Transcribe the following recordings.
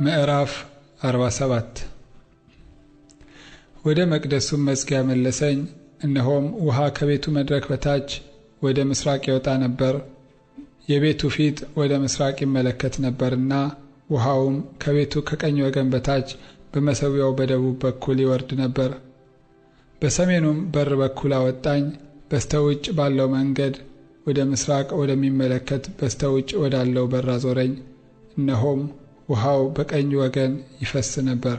ምዕራፍ 47 ወደ መቅደሱም መዝጊያ መለሰኝ። እነሆም ውሃ ከቤቱ መድረክ በታች ወደ ምስራቅ ይወጣ ነበር። የቤቱ ፊት ወደ ምስራቅ ይመለከት ነበርና ውሃውም ከቤቱ ከቀኝ ወገን በታች በመሠዊያው በደቡብ በኩል ይወርድ ነበር። በሰሜኑም በር በኩል አወጣኝ። በስተውጭ ባለው መንገድ ወደ ምስራቅ ወደሚመለከት በስተውጭ ወዳለው በር አዞረኝ። እነሆም ውሃው በቀኝ ወገን ይፈስ ነበር።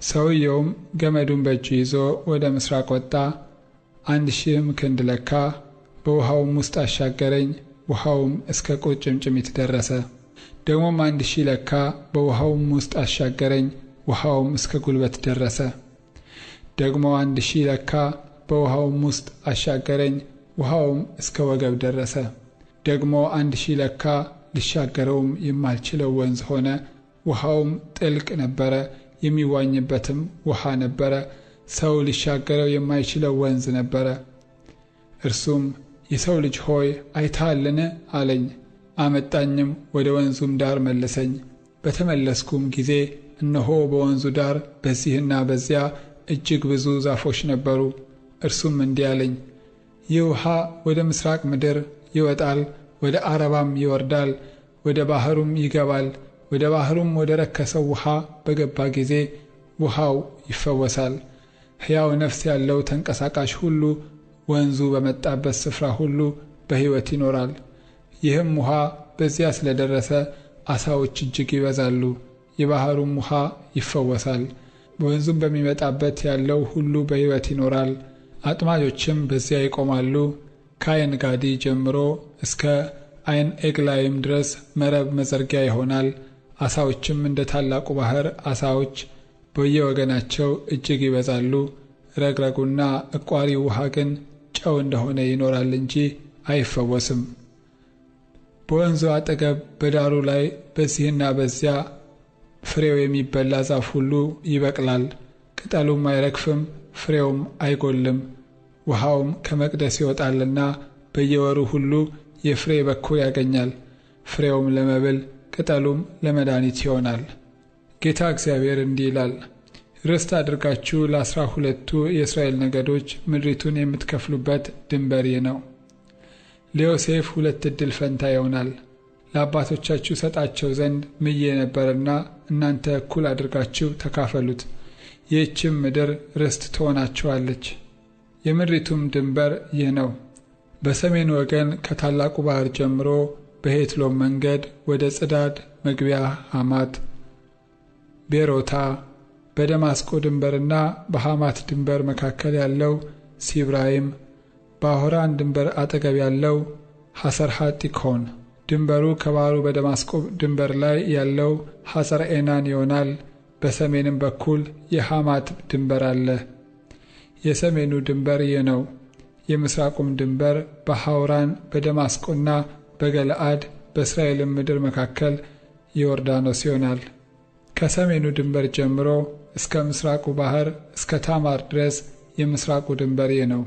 ሰውየውም ገመዱን በእጁ ይዞ ወደ ምስራቅ ወጣ። 1000 ክንድ ለካ፣ በውሃውም ውስጥ አሻገረኝ። ውሃውም እስከ ቁርጭምጭሚት ደረሰ። ደግሞም 1000 ለካ፣ በውሃውም ውስጥ አሻገረኝ። ውሃውም እስከ ጉልበት ደረሰ። ደግሞ 1000 ለካ፣ በውሃውም ውስጥ አሻገረኝ። ውሃውም እስከ ወገብ ደረሰ። ደግሞ 1000 ለካ፣ ሊሻገረውም የማልችለው ወንዝ ሆነ። ውሃውም ጥልቅ ነበረ፣ የሚዋኝበትም ውሃ ነበረ። ሰው ሊሻገረው የማይችለው ወንዝ ነበረ። እርሱም የሰው ልጅ ሆይ አይተሃልን? አለኝ። አመጣኝም፣ ወደ ወንዙም ዳር መለሰኝ። በተመለስኩም ጊዜ እነሆ በወንዙ ዳር በዚህና በዚያ እጅግ ብዙ ዛፎች ነበሩ። እርሱም እንዲህ አለኝ፣ ይህ ውሃ ወደ ምስራቅ ምድር ይወጣል፣ ወደ አረባም ይወርዳል፣ ወደ ባሕሩም ይገባል። ወደ ባሕሩም ወደ ረከሰው ውሃ በገባ ጊዜ ውሃው ይፈወሳል። ሕያው ነፍስ ያለው ተንቀሳቃሽ ሁሉ ወንዙ በመጣበት ስፍራ ሁሉ በሕይወት ይኖራል። ይህም ውሃ በዚያ ስለደረሰ ዓሣዎች እጅግ ይበዛሉ፣ የባሕሩም ውሃ ይፈወሳል። በወንዙም በሚመጣበት ያለው ሁሉ በሕይወት ይኖራል። አጥማጆችም በዚያ ይቆማሉ። ከዓይን ጋዲ ጀምሮ እስከ ዓይን ኤግላይም ድረስ መረብ መዘርጊያ ይሆናል። ዓሣዎችም እንደ ታላቁ ባሕር ዓሣዎች በየወገናቸው እጅግ ይበዛሉ። ረግረጉና እቋሪው ውሃ ግን ጨው እንደሆነ ይኖራል እንጂ አይፈወስም። በወንዙ አጠገብ በዳሩ ላይ በዚህና በዚያ ፍሬው የሚበላ ዛፍ ሁሉ ይበቅላል። ቅጠሉም አይረግፍም፣ ፍሬውም አይጎልም። ውሃውም ከመቅደስ ይወጣልና በየወሩ ሁሉ የፍሬ በኩር ያገኛል። ፍሬውም ለመብል ቅጠሉም ለመድኃኒት ይሆናል። ጌታ እግዚአብሔር እንዲህ ይላል፣ ርስት አድርጋችሁ ለ12ቱ የእስራኤል ነገዶች ምድሪቱን የምትከፍሉበት ድንበር ይህ ነው። ለዮሴፍ 2 ዕድል ፈንታ ይሆናል። ለአባቶቻችሁ ሰጣቸው ዘንድ ምዬ ነበርና እናንተ እኩል አድርጋችሁ ተካፈሉት። ይህችም ምድር ርስት ትሆናችኋለች። የምድሪቱም ድንበር ይህ ነው። በሰሜን ወገን ከታላቁ ባሕር ጀምሮ በሄትሎም መንገድ ወደ ጽዳድ መግቢያ ሐማት፣ ቤሮታ፣ በደማስቆ ድንበርና በሐማት ድንበር መካከል ያለው ሲብራይም፣ በአሆራን ድንበር አጠገብ ያለው ሐሰርሐጢኮን። ድንበሩ ከባሕሩ በደማስቆ ድንበር ላይ ያለው ሐጸር ኤናን ይሆናል። በሰሜንም በኩል የሐማት ድንበር አለ። የሰሜኑ ድንበር ይህ ነው። የምስራቁም ድንበር በሐውራን በደማስቆና በገለአድ በእስራኤልም ምድር መካከል ዮርዳኖስ ይሆናል። ከሰሜኑ ድንበር ጀምሮ እስከ ምስራቁ ባሕር እስከ ታማር ድረስ የምስራቁ ድንበር ይህ ነው።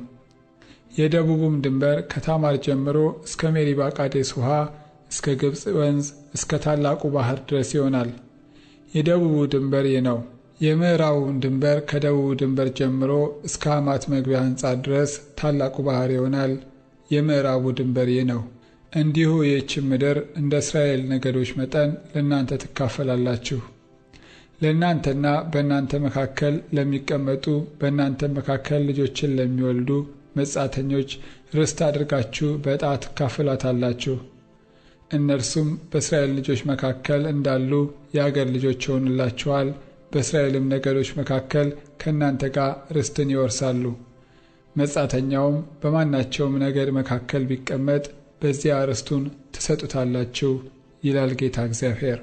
የደቡቡም ድንበር ከታማር ጀምሮ እስከ ሜሪባ ቃዴስ ውሃ እስከ ግብፅ ወንዝ እስከ ታላቁ ባሕር ድረስ ይሆናል። የደቡቡ ድንበር ይህ ነው። የምዕራቡም ድንበር ከደቡቡ ድንበር ጀምሮ እስከ ሐማት መግቢያ ሕንጻ ድረስ ታላቁ ባሕር ይሆናል። የምዕራቡ ድንበር ይህ ነው። እንዲሁ ይህችም ምድር እንደ እስራኤል ነገዶች መጠን ለእናንተ ትካፈላላችሁ። ለእናንተና በእናንተ መካከል ለሚቀመጡ በእናንተ መካከል ልጆችን ለሚወልዱ መጻተኞች ርስት አድርጋችሁ በዕጣ ትካፈላታላችሁ። እነርሱም በእስራኤል ልጆች መካከል እንዳሉ የአገር ልጆች ይሆኑላችኋል። በእስራኤልም ነገዶች መካከል ከእናንተ ጋር ርስትን ይወርሳሉ። መጻተኛውም በማናቸውም ነገድ መካከል ቢቀመጥ በዚያ ርስቱን ትሰጡታላችሁ፣ ይላል ጌታ እግዚአብሔር።